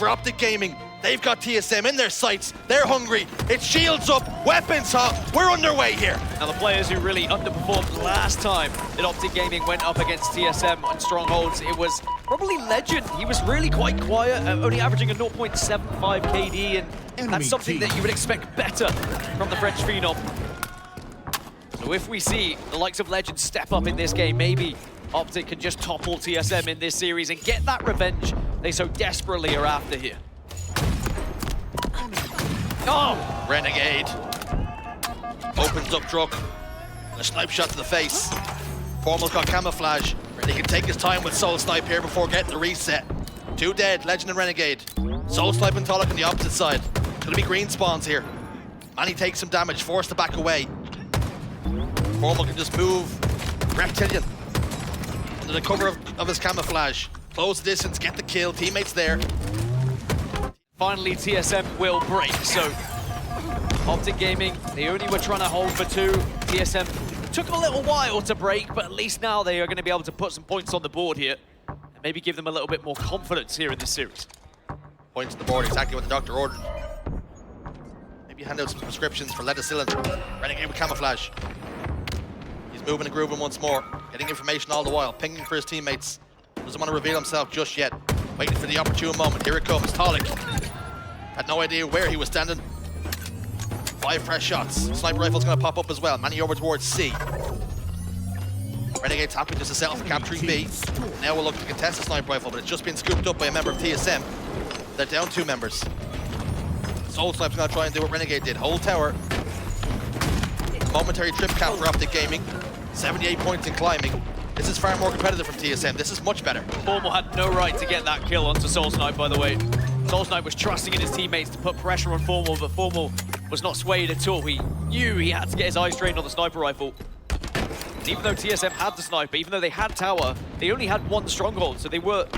for Optic Gaming. They've got TSM in their sights. They're hungry. It's shields up, weapons hot. We're underway here. Now the players who really underperformed last time that Optic Gaming went up against TSM on Strongholds, it was probably Legend. He was really quite quiet, only averaging a 0.75 KD, and that's something that you would expect better from the French Phenom. So if we see the likes of Legend step up in this game, maybe Optic can just topple TSM in this series and get that revenge they so desperately are after here. Oh! Renegade opens up Druk. A snipe shot to the face. Formal's got camouflage. He can take his time with Soul Snipe here before getting the reset. 2 dead, Legend and Renegade. Soul Snipe and Tolok on the opposite side. It's gonna be green spawns here. Manny takes some damage, forced to back away. Formal can just move. Reptilian under the cover of his camouflage. Close the distance, get the kill, teammates there. Finally, TSM will break, so Optic Gaming, they only were trying to hold for 2. TSM took them a little while to break, but at least now they are going to be able to put some points on the board here and maybe give them a little bit more confidence here in this series. Points on the board, exactly what the doctor ordered. Maybe hand out some prescriptions for Letacillin. Renegade with camouflage. He's moving and grooving once more, getting information all the while, pinging for his teammates. Doesn't want to reveal himself just yet. Waiting for the opportune moment. Here it comes. Tolok had no idea where he was standing. 5 fresh shots. Sniper rifle's going to pop up as well. Manny over towards C. Renegade's happy just to settle for capturing B. Now we'll look to contest the sniper rifle, but it's just been scooped up by a member of TSM. They're down 2 members. Soul Snipe's going to try and do what Renegade did. Hold tower. Momentary trip cap for Optic Gaming. 78 points in climbing. This is far more competitive from TSM. This is much better. Formal had no right to get that kill onto Soul Snipe, by the way. Soul Snipe was trusting in his teammates to put pressure on Formal, but Formal was not swayed at all. He knew he had to get his eyes trained on the sniper rifle. And even though TSM had the sniper, even though they had tower, they only had 1 stronghold, so they were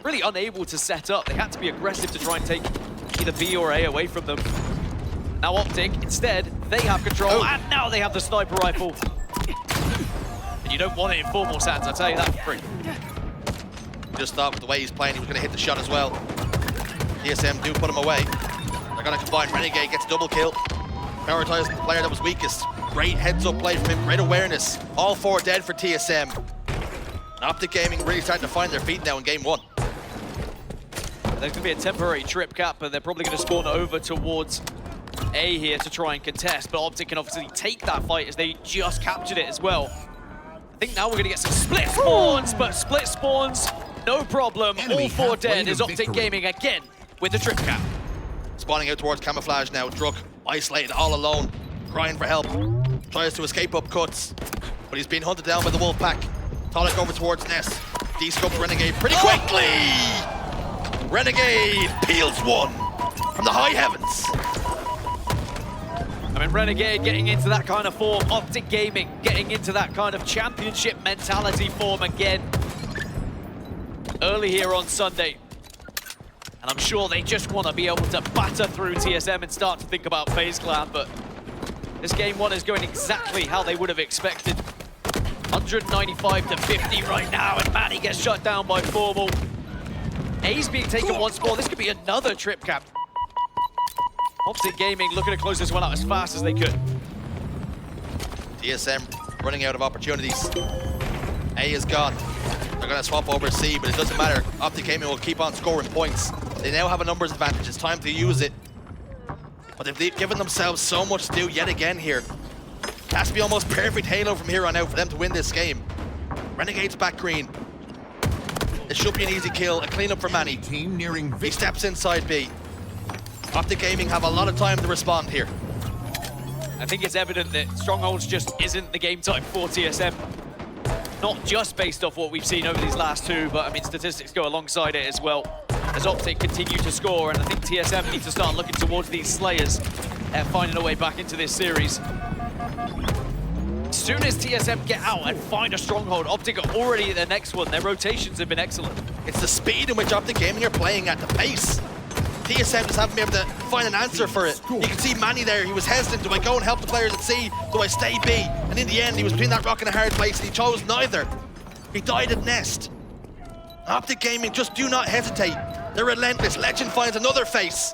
really unable to set up. They had to be aggressive to try and take either B or A away from them. Now Optic, instead, they have control, and now they have the sniper rifle. You don't want it in Formal's hands, I'll tell you that for free. Just thought with the way he's playing, he was going to hit the shot as well. TSM do put him away. They're going to combine. Renegade gets double kill. Prioritizing the player that was weakest. Great heads-up play from him, great awareness. All 4 dead for TSM. And Optic Gaming really starting to find their feet now in game 1. There's going to be a temporary trip cap, but they're probably going to spawn over towards A here to try and contest. But Optic can obviously take that fight as they just captured it as well. I think now we're going to get some split spawns, but split spawns, no problem. All 4 dead is Optic Gaming again with the trip cap. Spawning out towards camouflage now. Druk isolated all alone, crying for help. Tries to escape up cuts, but he's being hunted down by the wolf pack. Tolok over towards Ness. D-scopes Renegade pretty quickly. Renegade peels 1 from the high heavens. I mean, Renegade getting into that kind of form, Optic Gaming getting into that kind of championship mentality form again. Early here on Sunday. And I'm sure they just want to be able to batter through TSM and start to think about FaZe Clan, but this game 1 is going exactly how they would have expected. 195 to 50 right now, and Manny gets shut down by Formal. A's being taken once more. This could be another trip cap. Optic Gaming looking to close this one out as fast as they could. TSM running out of opportunities. A is gone. They're going to swap over C, but it doesn't matter. Optic Gaming will keep on scoring points. They now have a numbers advantage. It's time to use it. But they've given themselves so much to do yet again here. It has to be almost perfect Halo from here on out for them to win this game. Renegade's back green. It should be an easy kill, a cleanup for Manny. Team nearing He steps inside B. Optic Gaming have a lot of time to respond here. I think it's evident that Strongholds just isn't the game type for TSM. Not just based off what we've seen over these last 2, but I mean, statistics go alongside it as well. As Optic continue to score, and I think TSM need to start looking towards these Slayers and finding a way back into this series. As soon as TSM get out and find a stronghold, Optic are already at their next one. Their rotations have been excellent. It's the speed in which Optic Gaming are playing at, the pace. TSM just haven't been able to find an answer for it. You can see Manny there, he was hesitant. Do I go and help the players at C? Do I stay B? And in the end, he was between that rock and a hard place, and he chose neither. He died at Nest. Optic Gaming just do not hesitate. They're relentless. Legend finds another face.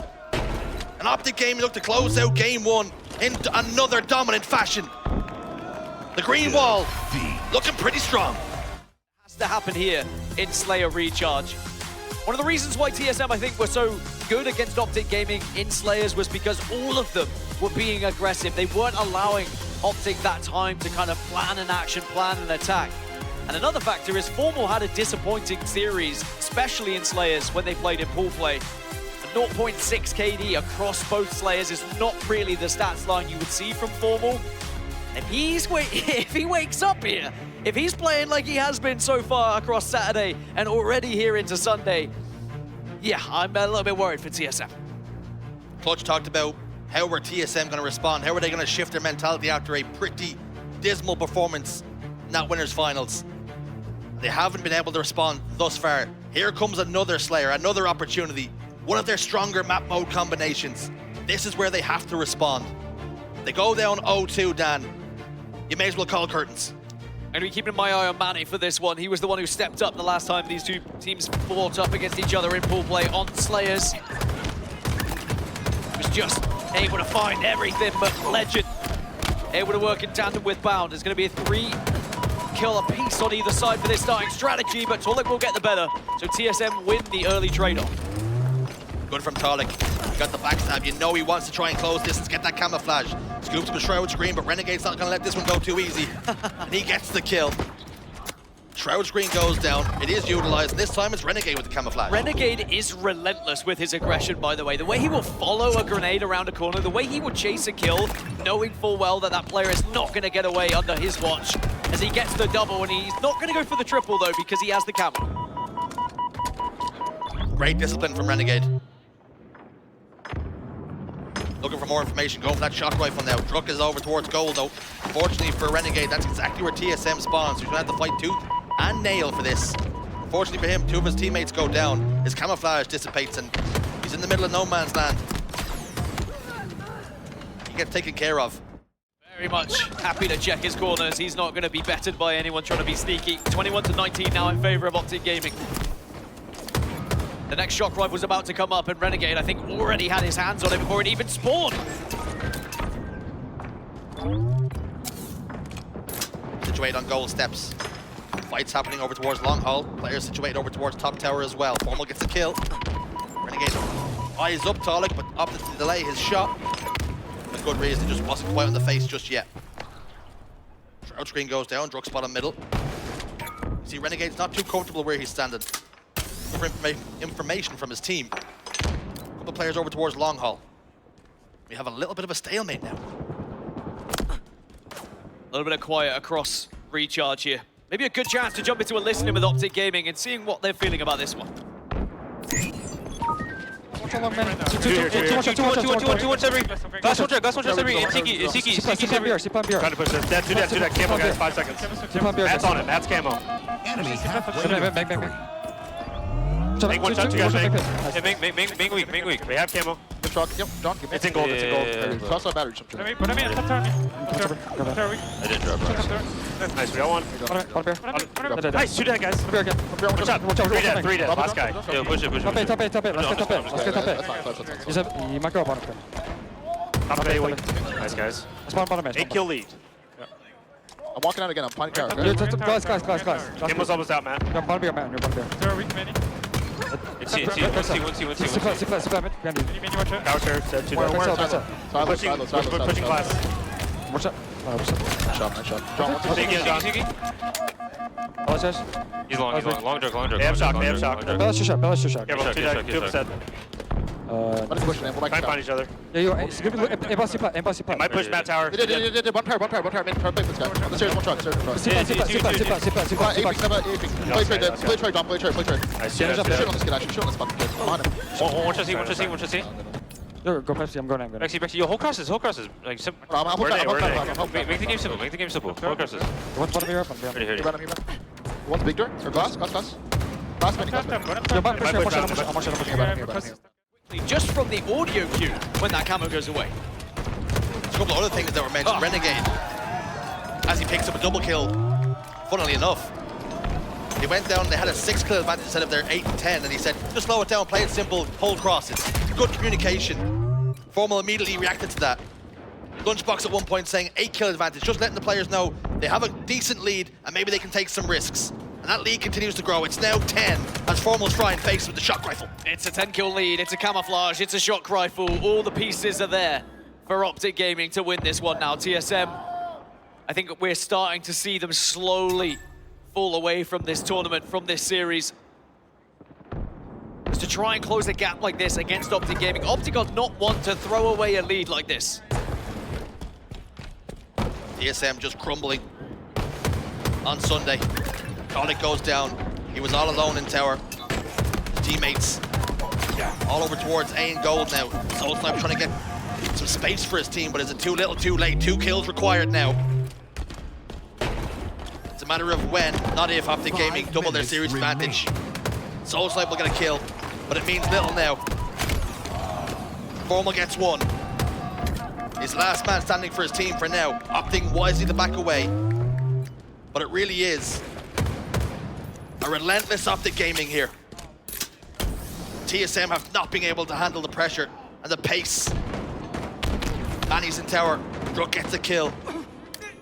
And Optic Gaming look to close out game one in another dominant fashion. The green wall looking pretty strong. Has to happen here in Slayer Recharge. One of the reasons why TSM, I think, were so good against Optic Gaming in Slayers was because all of them were being aggressive. They weren't allowing Optic that time to kind of plan an action, plan an attack. And another factor is Formal had a disappointing series, especially in Slayers when they played in pool play. A 0.6 KD across both Slayers is not really the stats line you would see from Formal. If he wakes up here, if he's playing like he has been so far across Saturday and already here into Sunday, yeah, I'm a little bit worried for TSM. Clutch talked about how were TSM going to respond, how are they going to shift their mentality after a pretty dismal performance in that winners finals. They haven't been able to respond thus far. Here comes another Slayer, another opportunity, one of their stronger map mode combinations. This is where they have to respond. They go down 0-2, Dan. You may as well call curtains. And we're keeping my eye on Manny for this one. He was the one who stepped up the last time these two teams fought up against each other in pool play on Slayers. He was just able to find everything but Legend. Able to work in tandem with Bound. There's going to be a 3-kill apiece on either side for this starting strategy, but Talik will get the better. So TSM win the early trade-off. Good from Talik. He got the backstab. You know he wants to try and close distance, get that camouflage. Scoops him a Shroud Screen, but Renegade's not going to let this one go too easy. And he gets the kill. Shroud Screen goes down. It is utilized, and this time it's Renegade with the camouflage. Renegade is relentless with his aggression, by the way. The way he will follow a grenade around a corner, the way he will chase a kill, knowing full well that that player is not going to get away under his watch as he gets the double, and he's not going to go for the triple, though, because he has the camo. Great discipline from Renegade. Looking for more information, going for that shock rifle now. Druk is over towards gold though. Unfortunately for Renegade, that's exactly where TSM spawns. So he's gonna have to fight tooth and nail for this. Unfortunately for him, two of his teammates go down. His camouflage dissipates and he's in the middle of no man's land. He gets taken care of. Very much happy to check his corners. He's not gonna be bettered by anyone trying to be sneaky. 21-19 now in favor of Optic Gaming. The next shock rifle was about to come up, and Renegade, I think, already had his hands on it before it even spawned. Situate on gold steps. Fights happening over towards long haul. Players situated over towards top tower as well. Formal gets a kill. Renegade eyes up Talik, but opted to delay his shot. For good reason, just wasn't quite on the face just yet. Shroud Screen goes down, Druk spot on middle. You see, Renegade's not too comfortable where he's standing. For information from his team. A couple of players over towards long haul. We have a little bit of a stalemate now. A little bit of quiet across Recharge here. Maybe a good chance to jump into a listening with Optic Gaming and seeing what they're feeling about this one. Too much every. Glass one just every. Tiki. Trying to push this. Dead, two dead. Camo, guys, 5 seconds. Matt's on it. Matt's camo. Enemy halfway. Make one shot, you guys make. Make weak. We have camo. Good truck. Yep, John, give me. It's in gold, it's in gold. Toss our battery. Some Put him in. I didn't drop right. Nice, we got one. Nice, 2 dead, guys. Watch out. 3 dead. Last guy. Yo, push it. Top A weak. Nice, guys. 8 kill lead. I'm walking out again. I'm finding character. Guys. Camo's almost out, man. It's one C. Tower turret, dead, 2 dead. Pushing class. Nice shot. John, what's Big John. He's long drug. They have shock. Careful, 2 dead, 2 dead. Let's push, man. We'll Try and find each other. Might push Matt tower. They did. One pair. Man, try to play this guy. On the stairs, one truck. Play trade, John. Play trade. Nice, Shoot on this kid, actually. Shoot on this fucking kid. I'm on him. One to see. Go Pepsi, I'm going. Maxi. Yo, hold crosses. Like, I'm make the game simple. Hold crosses. Ready. One's big door. Or glass. Glass mini. Just from the audio cue when that camo goes away. There's a couple of other things that were mentioned. Renegade, as he picks up a double kill, funnily enough, They went down, they had a 6-kill advantage instead of their 8 and 10, and he said, just slow it down, play it simple, hold crosses. Good communication. Formal immediately reacted to that. Lunchbox at one point saying 8-kill advantage, just letting the players know they have a decent lead and maybe they can take some risks. And that lead continues to grow. It's now 10 as Formal's trying face with the shock rifle. It's a 10-kill lead, it's a camouflage, it's a shock rifle. All the pieces are there for Optic Gaming to win this one now. TSM, I think we're starting to see them slowly fall away from this tournament, from this series. Just to try and close a gap like this against Optic Gaming. Optic are not one to throw away a lead like this. TSM just crumbling on Sunday. Optic goes down. He was all alone in tower. His teammates all over towards A and gold now. Soul Sniper trying to get some space for his team, but is it too little, too late? 2 kills required now. It's a matter of when, not if, Optic Gaming double their series advantage. Soul Sniper will get a kill, but it means little now. Formal gets 1. He's last man standing for his team for now, opting wisely to back away. But it really is a relentless Optic Gaming here. TSM have not been able to handle the pressure and the pace. Manny's in tower, Druk gets a kill.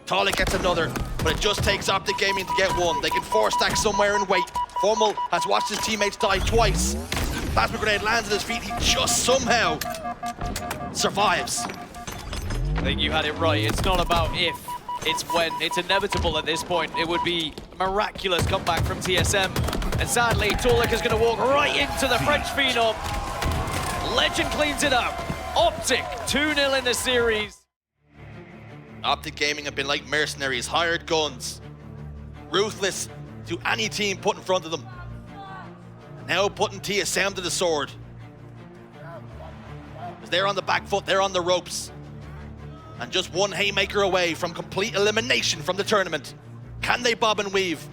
Tolik gets another, but it just takes Optic Gaming to get 1. They can 4-stack somewhere and wait. Formal has watched his teammates die twice. Plasma grenade lands at his feet, he just somehow survives. I think you had it right. It's not about if, it's when. It's inevitable at this point. It would be a miraculous comeback from TSM. And sadly, Tolik is going to walk right into the French phenom. Legend cleans it up. Optic, 2-0 in the series. Optic Gaming have been like mercenaries, hired guns. Ruthless to any team put in front of them. Now putting TSM to the sword. Because they're on the back foot, they're on the ropes. And just 1 haymaker away from complete elimination from the tournament. Can they bob and weave?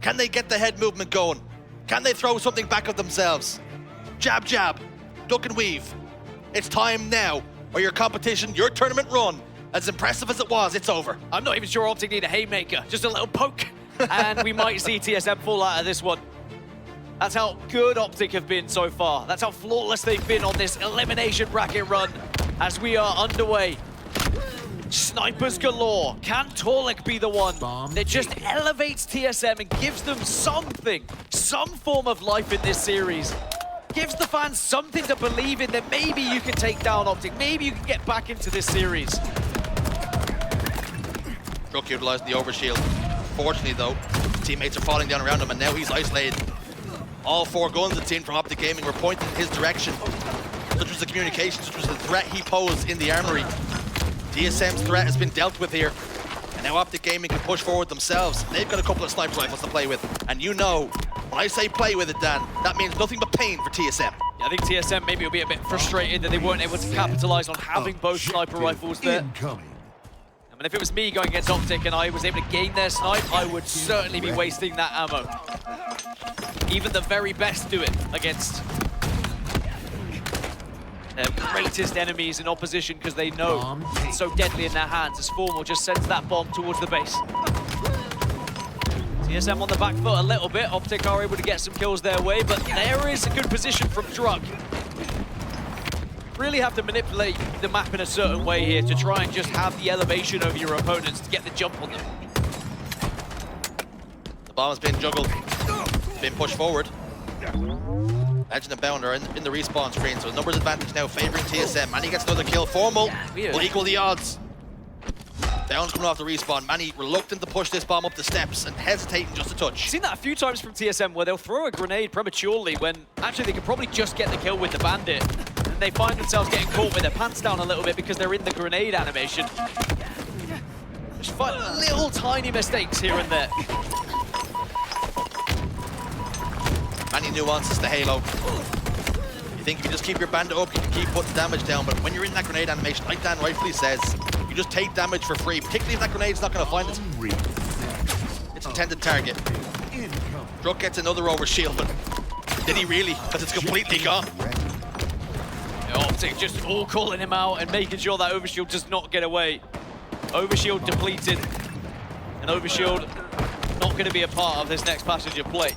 Can they get the head movement going? Can they throw something back of themselves? Jab, jab, duck and weave. It's time now, or your competition, your tournament run, as impressive as it was, it's over. I'm not even sure Optic need a haymaker, just a little poke. And we might see TSM fall out of this one. That's how good Optic have been so far. That's how flawless they've been on this elimination bracket run as we are underway. Snipers galore. Can Tolik be the one that just elevates TSM and gives them something, some form of life in this series? Gives the fans something to believe in that maybe you can take down Optic, maybe you can get back into this series. Druk utilizing the overshield. Fortunately though, teammates are falling down around him and now he's isolated. All 4 guns it seemed from Optic Gaming were pointing in his direction. Such was the communication, such was the threat he posed in the armory. TSM's threat has been dealt with here. And now Optic Gaming can push forward themselves. They've got a couple of sniper rifles to play with. And you know, when I say play with it, Dan, that means nothing but pain for TSM. Yeah, I think TSM maybe will be a bit frustrated that they weren't able to capitalize on having both sniper rifles there. I mean, if it was me going against Optic and I was able to gain their snipe, I would certainly be wasting that ammo. Even the very best do it against their greatest enemies in opposition because they know it's so deadly in their hands as Formal just sends that bomb towards the base. TSM on the back foot a little bit. Optic are able to get some kills their way, but there is a good position from Druk. Really have to manipulate the map in a certain way here to try and just have the elevation over your opponents to get the jump on them. The bomb has been juggled, been pushed forward. Legend and Bound are in the respawn screen, so numbers advantage now favoring TSM. Manny gets another kill. Formal will equal the odds. Bound's coming off the respawn. Manny reluctant to push this bomb up the steps and hesitating just a touch. I've seen that a few times from TSM where they'll throw a grenade prematurely when actually they could probably just get the kill with the bandit. And they find themselves getting caught with their pants down a little bit because they're in the grenade animation. Just little tiny mistakes here and there. Many nuances to Halo. You think if you just keep your bandit up, you can keep putting damage down, but when you're in that grenade animation, like Dan rightfully says, you just take damage for free, particularly if that grenade's not going to find its intended target. Druk gets another overshield, but did he really? Because it's completely gone. Optic just all calling him out and making sure that overshield does not get away. Overshield depleted. And overshield not not going to be a part of this next passage of play.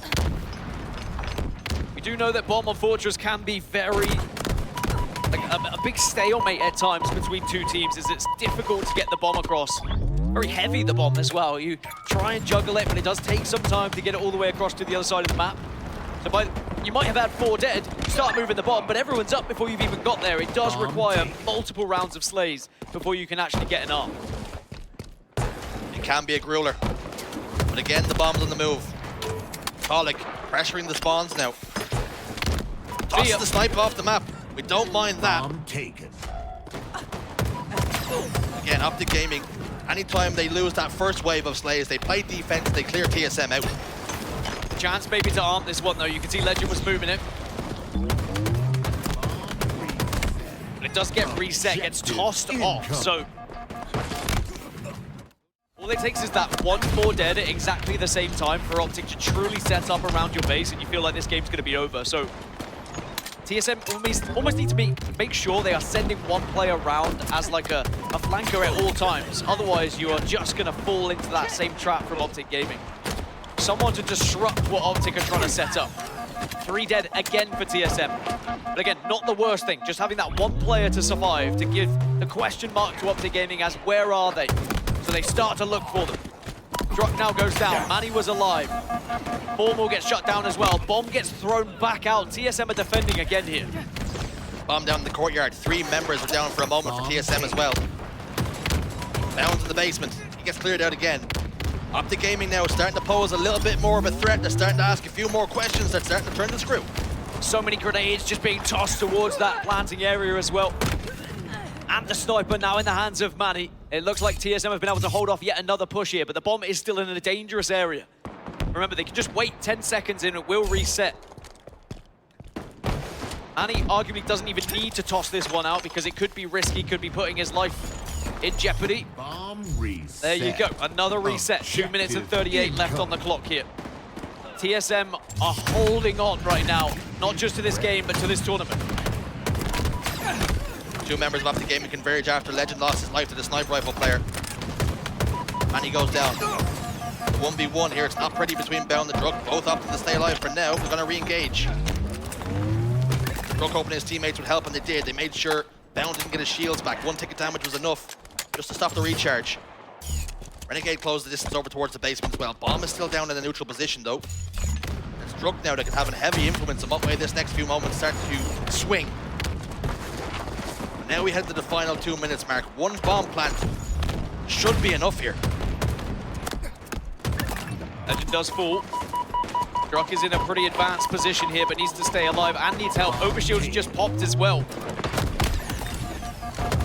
We do know that Bomb on Fortress can be very, like a big stalemate at times between two teams, as it's difficult to get the bomb across. Very heavy, the bomb as well. You try and juggle it, but it does take some time to get it all the way across to the other side of the map. So you might have had 4 dead, you start moving the bomb, but everyone's up before you've even got there. It does require multiple rounds of slays before you can actually get an arm. It can be a grueler. But again, the bomb's on the move. Talik pressuring the spawns now. Tosses the sniper off the map. We don't mind that. Taken. Again, Optic Gaming, anytime they lose that first wave of slays, they play defense, they clear TSM out. Chance maybe to arm this one though. You can see Legend was moving it. But it does get reset, gets tossed off, so... All it takes is that 1 more dead at exactly the same time for Optic to truly set up around your base, and you feel like this game's going to be over. So TSM almost need to make sure they are sending one player around as like a flanker at all times. Otherwise, you are just going to fall into that same trap from Optic Gaming. Someone to disrupt what Optic are trying to set up. 3 dead again for TSM. But again, not the worst thing. Just having that 1 player to survive to give the question mark to Optic Gaming as where are they? So they start to look for them. Druck now goes down. Manny was alive. Formal gets shut down as well. Bomb gets thrown back out. TSM are defending again here. Bomb down in the courtyard. 3 members are down for a moment for TSM as well. Bounds in the basement. He gets cleared out again. Optic Gaming now starting to pose a little bit more of a threat. They're starting to ask a few more questions. They're starting to turn the screw. So many grenades just being tossed towards that planting area as well. And the sniper now in the hands of Manny. It looks like TSM have been able to hold off yet another push here, but the bomb is still in a dangerous area. Remember, they can just wait 10 seconds and it will reset. Manny arguably doesn't even need to toss this one out because it could be risky, could be putting his life in jeopardy. Bomb reset. There you go, another reset. 2 minutes and 38 left on the clock here. TSM are holding on right now, not just to this game, but to this tournament. 2 members of Optic Gaming converge after Legend lost his life to the sniper rifle player. And he goes down. The 1v1 here, it's not pretty between Bound and Druck. Both opting to stay alive for now. We're going to re-engage. Druck hoping his teammates would help, and they did. They made sure Bound didn't get his shields back. 1 ticket damage was enough just to stop the recharge. Renegade closed the distance over towards the basement as well. Bomb is still down in a neutral position though. It's Druck now that can have a heavy influence on what way this next few moments start to swing. Now we head to the final 2 minutes mark. 1 bomb plant should be enough here. Legend does fall. Druck is in a pretty advanced position here, but needs to stay alive and needs help. Overshield's just popped as well.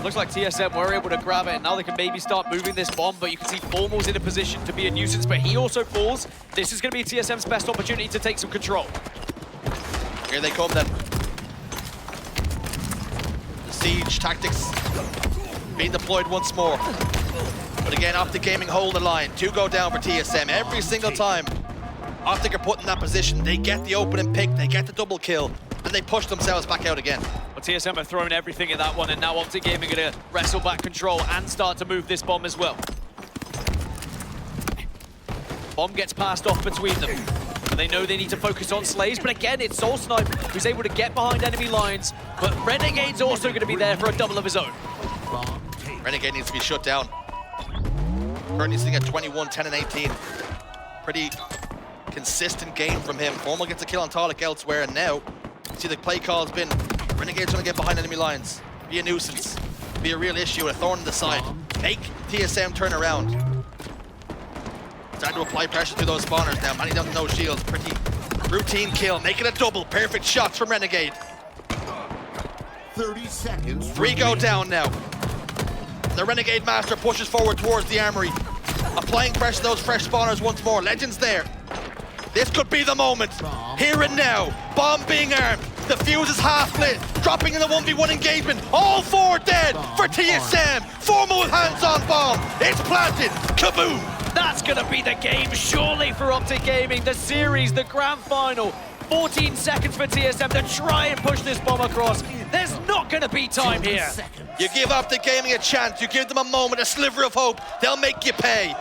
Looks like TSM were able to grab it, and now they can maybe start moving this bomb, but you can see Formal's in a position to be a nuisance, but he also falls. This is going to be TSM's best opportunity to take some control. Here they come then. Siege tactics being deployed once more. But again, Optic Gaming hold the line. 2 go down for TSM every single time. Optic are put in that position. They get the opening pick, they get the double kill, and they push themselves back out again. Well, TSM have thrown everything at that one, and now Optic Gaming are going to wrestle back control and start to move this bomb as well. Bomb gets passed off between them. And they know they need to focus on slays, but again, it's Soul Snipe who's able to get behind enemy lines, but Renegade's also going to be there for a double of his own. Renegade needs to be shut down. Currently sitting at 21, 10 and 18. Pretty consistent game from him. Formal gets a kill on Talik elsewhere, and now, see the play call has been, Renegade's trying to get behind enemy lines. Be a nuisance. Be a real issue, a thorn in the side. Make TSM turn around. Starting to apply pressure to those spawners now. Manny down to no shields. Pretty routine kill. Make it a double. Perfect shots from Renegade. 30 seconds. 3 go down now. The Renegade Master pushes forward towards the armory. Applying pressure to those fresh spawners once more. Legend's there. This could be the moment. Here and now. Bomb being armed. The fuse is half lit. Dropping in the 1v1 engagement. All 4 dead for TSM. Formal with hands on bomb. It's planted. Kaboom. That's going to be the game, surely, for Optic Gaming. The series, the grand final. 14 seconds for TSM to try and push this bomb across. There's not going to be time here. You give Optic Gaming a chance. You give them a moment, a sliver of hope. They'll make you pay.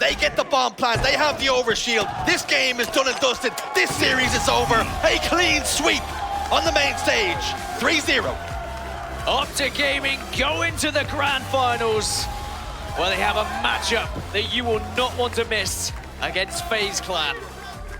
They get the bomb plant. They have the overshield. This game is done and dusted. This series is over. A clean sweep on the main stage. 3-0. Optic Gaming go into the grand finals where they have a matchup that you will not want to miss against FaZe Clan.